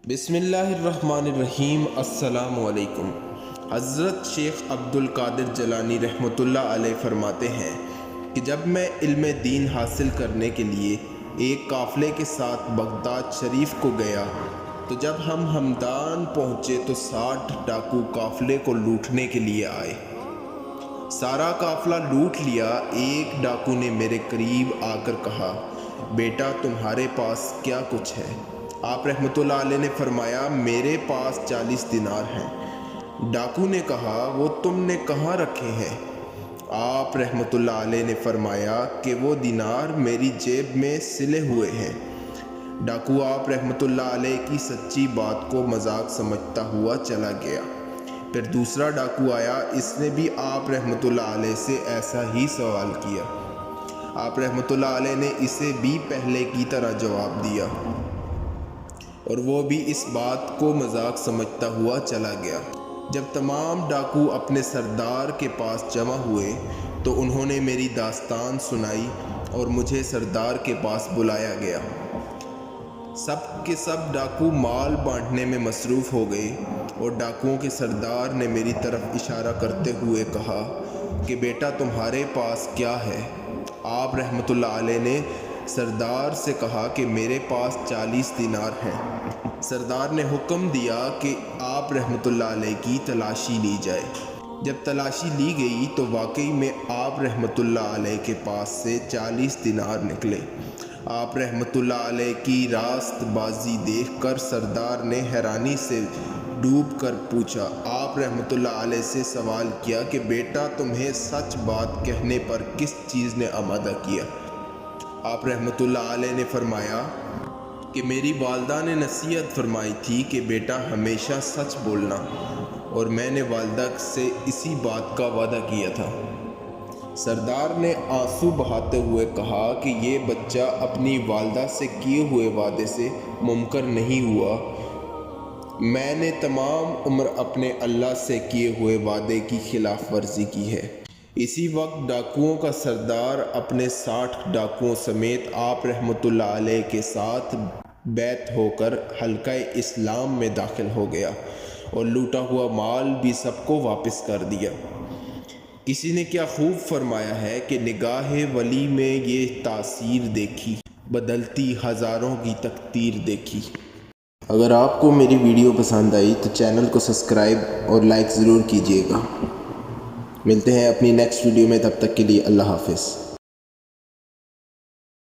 بسم اللہ الرحمن الرحیم۔ السلام علیکم۔ حضرت شیخ عبدالقادر جیلانی رحمۃ اللہ علیہ فرماتے ہیں کہ جب میں علم دین حاصل کرنے کے لیے ایک قافلے کے ساتھ بغداد شریف کو گیا تو جب ہم ہمدان پہنچے تو 60 ڈاکو قافلے کو لوٹنے کے لیے آئے۔ سارا قافلہ لوٹ لیا۔ ایک ڈاکو نے میرے قریب آ کر کہا، بیٹا تمہارے پاس کیا کچھ ہے؟ آپ رحمۃ اللہ علیہ نے فرمایا، میرے پاس 40 دینار ہیں۔ ڈاکو نے کہا، وہ تم نے کہاں رکھے ہیں؟ آپ رحمۃ اللہ علیہ نے فرمایا کہ وہ دینار میری جیب میں سلے ہوئے ہیں۔ ڈاکو آپ رحمۃ اللہ علیہ کی سچی بات کو مذاق سمجھتا ہوا چلا گیا۔ پھر دوسرا ڈاکو آیا، اس نے بھی آپ رحمۃ اللہ علیہ سے ایسا ہی سوال کیا۔ آپ رحمۃ اللہ علیہ نے اسے بھی پہلے کی طرح جواب دیا اور وہ بھی اس بات کو مذاق سمجھتا ہوا چلا گیا۔ جب تمام ڈاکو اپنے سردار کے پاس جمع ہوئے تو انہوں نے میری داستان سنائی اور مجھے سردار کے پاس بلایا گیا۔ سب کے سب ڈاکو مال بانٹنے میں مصروف ہو گئے اور ڈاکوؤں کے سردار نے میری طرف اشارہ کرتے ہوئے کہا کہ بیٹا تمہارے پاس کیا ہے؟ آپ رحمۃ اللہ علیہ نے سردار سے کہا کہ میرے پاس 40 دینار ہیں۔ سردار نے حکم دیا کہ آپ رحمۃ اللہ علیہ کی تلاشی لی جائے۔ جب تلاشی لی گئی تو واقعی میں آپ رحمۃ اللہ علیہ کے پاس سے 40 دینار نکلے۔ آپ رحمۃ اللہ علیہ کی راست بازی دیکھ کر سردار نے حیرانی سے ڈوب کر پوچھا۔ آپ رحمۃ اللہ علیہ سے سوال کیا کہ بیٹا تمہیں سچ بات کہنے پر کس چیز نے آمادہ کیا؟ آپ رحمۃ اللہ علیہ نے فرمایا کہ میری والدہ نے نصیحت فرمائی تھی کہ بیٹا ہمیشہ سچ بولنا، اور میں نے والدہ سے اسی بات کا وعدہ کیا تھا۔ سردار نے آنسو بہاتے ہوئے کہا کہ یہ بچہ اپنی والدہ سے کیے ہوئے وعدے سے منکر نہیں ہوا۔ میں نے تمام عمر اپنے اللہ سے کیے ہوئے وعدے کی خلاف ورزی کی ہے۔ اسی وقت ڈاکوؤں کا سردار اپنے 60 ڈاکوؤں سمیت آپ رحمۃ اللہ علیہ کے ساتھ بیعت ہو کر حلقہ اسلام میں داخل ہو گیا اور لوٹا ہوا مال بھی سب کو واپس کر دیا۔ کسی نے کیا خوب فرمایا ہے کہ نگاہ ولی میں یہ تاثیر دیکھی، بدلتی ہزاروں کی تقدیر دیکھی۔ اگر آپ کو میری ویڈیو پسند آئی تو چینل کو سبسکرائب اور لائک ضرور کیجیے گا۔ ملتے ہیں اپنی نیکسٹ ویڈیو میں، تب تک کے لیے اللہ حافظ۔